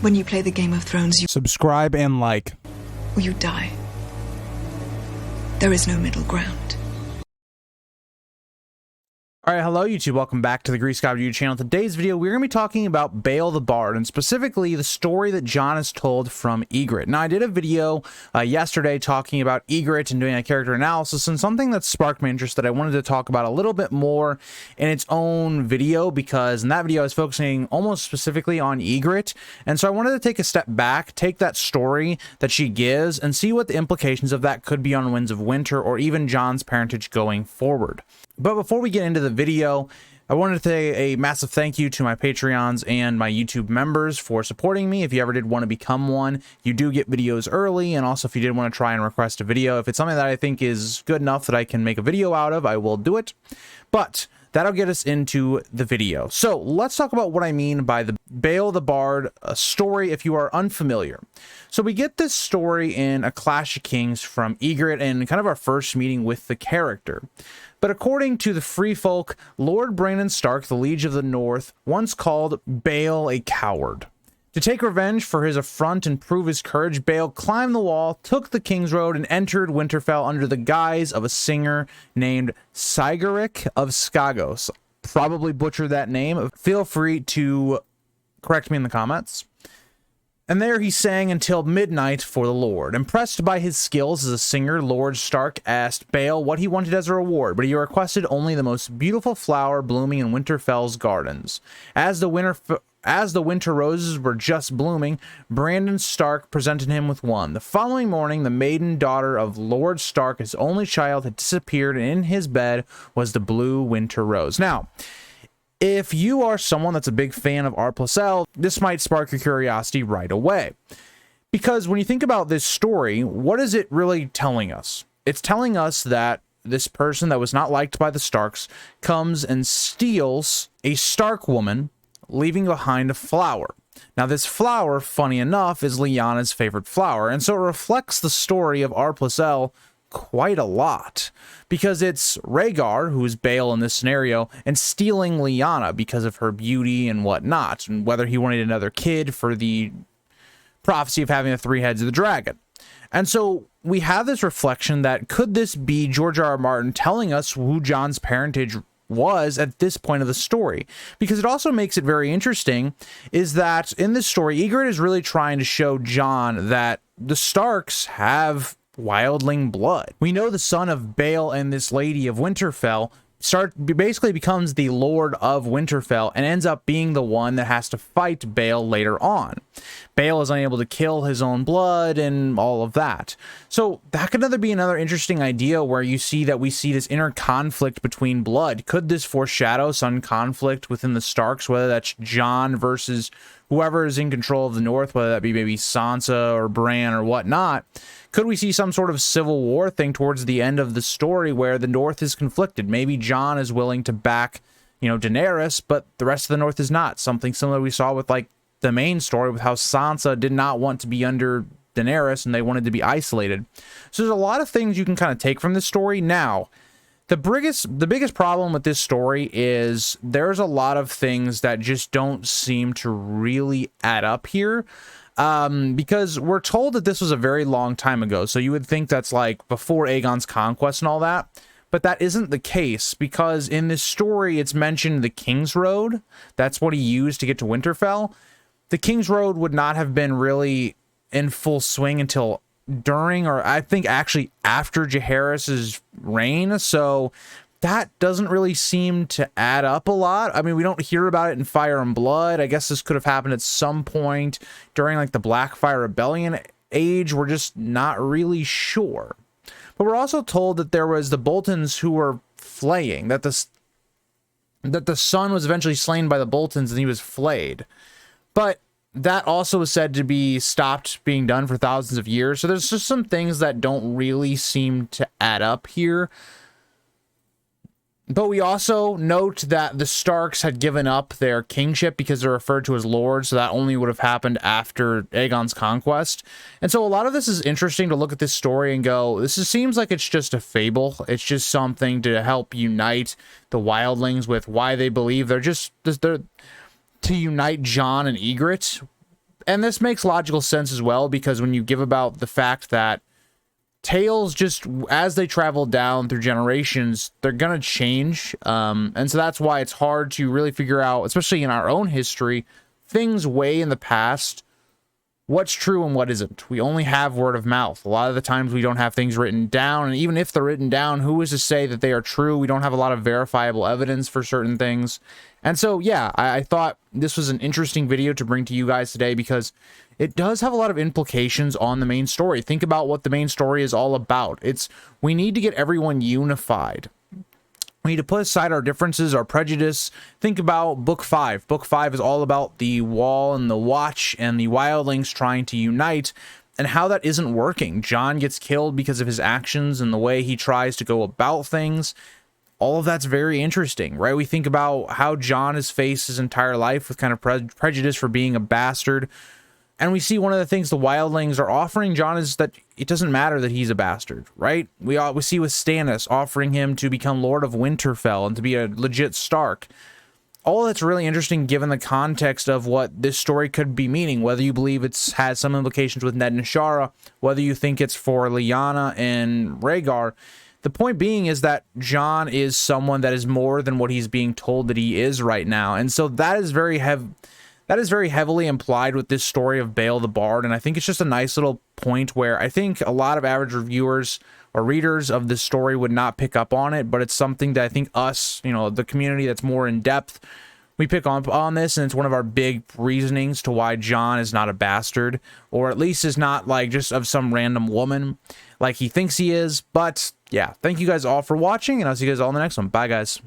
When you play the Game of Thrones, you Subscribe and like. or you die. There is no middle ground. Alright, hello YouTube, welcome back to the Grease God YouTube channel. Today's video, we're going to be talking about Bael the Bard, and specifically the story that Jon has told from Ygritte. Now, I did a video yesterday talking about Ygritte and doing a character analysis, and something that sparked my interest that I wanted to talk about a little bit more in its own video, because in that video I was focusing almost specifically on Ygritte, and so I wanted to take a step back, take that story that she gives, and see what the implications of that could be on Winds of Winter, or even Jon's parentage going forward. But before we get into the video, I wanted to say a massive thank you to my Patreons and my YouTube members for supporting me. If you ever did want to become one, you do get videos early, and also if you did want to try and request a video, if it's something that I think is good enough that I can make a video out of, I will do it. But that'll get us into the video. So let's talk about what I mean by the Bael the Bard story if you are unfamiliar. So we get this story in A Clash of Kings from Ygritte and kind of our first meeting with the character. But according to the Free Folk, Lord Brandon Stark, the Liege of the North, once called Bael a coward. To take revenge for his affront and prove his courage, Bael climbed the wall, took the King's Road, and entered Winterfell under the guise of a singer named Sigeric of Skagos. Probably butchered that name. Feel free to correct me in the comments. And there he sang until midnight for the Lord. Impressed by his skills as a singer, Lord Stark asked Bael what he wanted as a reward, but he requested only the most beautiful flower blooming in Winterfell's gardens. As the winter roses were just blooming, Brandon Stark presented him with one. The following morning, the maiden daughter of Lord Stark, his only child, had disappeared, and in his bed was the blue winter rose. Now, if you are someone that's a big fan of R+L, this might spark your curiosity right away. Because when you think about this story, what is it really telling us? It's telling us that this person that was not liked by the Starks comes and steals a Stark woman, leaving behind a flower. Now, this flower, funny enough, is Lyanna's favorite flower, and so it reflects the story of R+L quite a lot, because it's Rhaegar, who is Bael in this scenario, and stealing Lyanna because of her beauty and whatnot, and whether he wanted another kid for the prophecy of having the three heads of the dragon. And so we have this reflection that could this be George R.R. Martin telling us who Jon's parentage was at this point of the story? Because it also makes it very interesting is that in this story, Ygritte is really trying to show Jon that the Starks have wildling blood. We know the son of Bael and this lady of Winterfell basically becomes the Lord of Winterfell and ends up being the one that has to fight Bael later on. Bael is unable to kill his own blood and all of that. So that could be another interesting idea where you see that we see this inner conflict between blood. Could this foreshadow some conflict within the Starks, whether that's Jon versus whoever is in control of the North, whether that be maybe Sansa or Bran or whatnot? Could we see some sort of civil war thing towards the end of the story where the North is conflicted? Maybe Jon is willing to back, Daenerys, but the rest of the North is not. Something similar we saw with, like, the main story with how Sansa did not want to be under Daenerys and they wanted to be isolated. So there's a lot of things you can kind of take from this story. Now, the biggest problem with this story is there's a lot of things that just don't seem to really add up here. Because we're told that this was a very long time ago, so you would think that's like before Aegon's conquest and all that, but that isn't the case, because in this story it's mentioned the King's Road. That's what he used to get to Winterfell. The King's Road would not have been really in full swing until during, or I think actually after Jaehaerys's reign, so that doesn't really seem to add up a lot. I mean, we don't hear about it in Fire and Blood. I guess this could have happened at some point during like the Blackfire Rebellion age. We're just not really sure. But we're also told that there was the Boltons who were flaying, that the son was eventually slain by the Boltons and he was flayed. But that also was said to be stopped being done for thousands of years. So there's just some things that don't really seem to add up here. But we also note that the Starks had given up their kingship because they're referred to as lords, so that only would have happened after Aegon's conquest. And so a lot of this is interesting to look at this story and go, seems like it's just a fable. It's just something to help unite the wildlings with why they believe they're to unite Jon and Ygritte And this makes logical sense as well, because when you give about the fact that tales, just as they travel down through generations, they're gonna change, and so that's why it's hard to really figure out, especially in our own history, things way in the past, what's true and what isn't. We only have word of mouth. A lot of the times we don't have things written down, and even if they're written down, who is to say that they are true? We don't have a lot of verifiable evidence for certain things. And so, yeah, I thought this was an interesting video to bring to you guys today, because it does have a lot of implications on the main story. Think about what the main story is all about. We need to get everyone unified. We need to put aside our differences, our prejudice. Think about Book 5. Book 5 is all about the Wall and the Watch and the wildlings trying to unite, and how that isn't working. Jon gets killed because of his actions and the way he tries to go about things. All of that's very interesting, right? We think about how Jon has faced his entire life with kind of prejudice for being a bastard. And we see one of the things the wildlings are offering Jon is that it doesn't matter that he's a bastard, right? We see with Stannis offering him to become Lord of Winterfell and to be a legit Stark. All that's really interesting given the context of what this story could be meaning, whether you believe it's has some implications with Ned and Shara, whether you think it's for Lyanna and Rhaegar. The point being is that Jon is someone that is more than what he's being told that he is right now. And so that is very heavily implied with this story of Bael the Bard, and I think it's just a nice little point where I think a lot of average reviewers or readers of this story would not pick up on it, but it's something that I think us, the community that's more in depth, we pick up on this, and it's one of our big reasonings to why Jon is not a bastard, or at least is not like just of some random woman like he thinks he is. But yeah, thank you guys all for watching, and I'll see you guys all in the next one. Bye, guys.